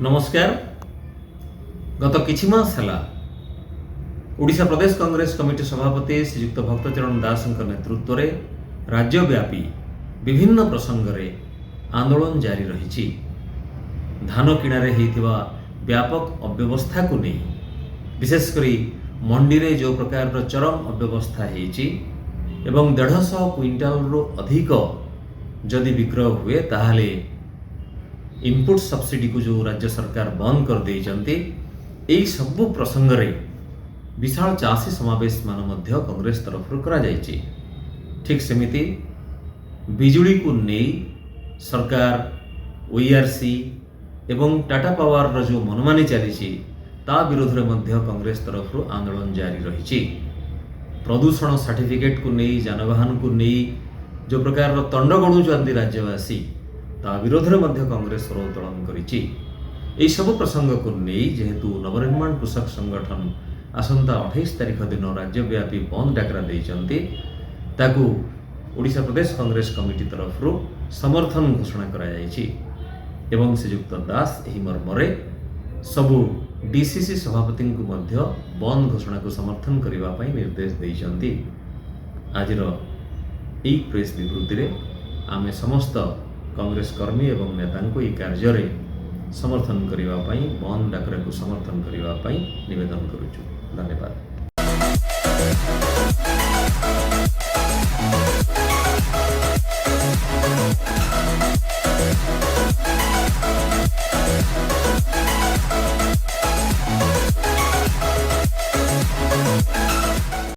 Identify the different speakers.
Speaker 1: नमस्कार। गत किछि मास हला ओडिशा प्रदेश कांग्रेस कमिटी सभापति श्रीयुक्त भक्तचरण दास नेतृत्व में राज्यव्यापी विभिन्न प्रसंग में आंदोलन जारी रही। धान किणारे होइथिबा व्यापक अव्यवस्था को नहीं, विशेषकर मंडी रे जो प्रकार चरम अव्यवस्था होइछि एवं 150 क्विंटाल रु अधिक जदि विक्रय हुए ताहले इनपुट सब्सिडी को जो राज्य सरकार बंद कर देइचंती, एई सबु प्रसंग रे विशाल चाषी समावेश मान मध्य कांग्रेस तरफ करा जाइछि। ठीक सेमिति बिजुली को नहीं सरकार ओईआरसी एवं टाटा पावर रो जो मनमानी चली ता विरोध में मध्य कांग्रेस तरफ आंदोलन जारी रही। प्रदूषण सर्टिफिकेट को नहीं, जानवाहन को नहीं जो प्रकार तंड गणुचंती राज्यवासी ता विरोध में मध्य कांग्रेस स्वर उत्तोलन करिछि। एई सब प्रसंग को नहीं जेहेतु नवनिर्माण कृषक संगठन आसंता 28 तारिख दिन राज्यव्यापी बंद डाकरा देइचंती, ताकू ओडिशा प्रदेश कांग्रेस कमिटी तरफ समर्थन घोषणा करा जाइछि एवं श्रीयुक्त दास एही मर्मरे सबु डीसीसी सभापति को मध्य बंद घोषणा को समर्थन करने पई निर्देश देइचंती। आजिर एई प्रेस विवृत्ति रे आमे समस्त कांग्रेस कर्मी एवं नेता को यह कार्य समर्थन करने बंद डाकरा को समर्थन करने निवेदन करुचु। धन्यवाद।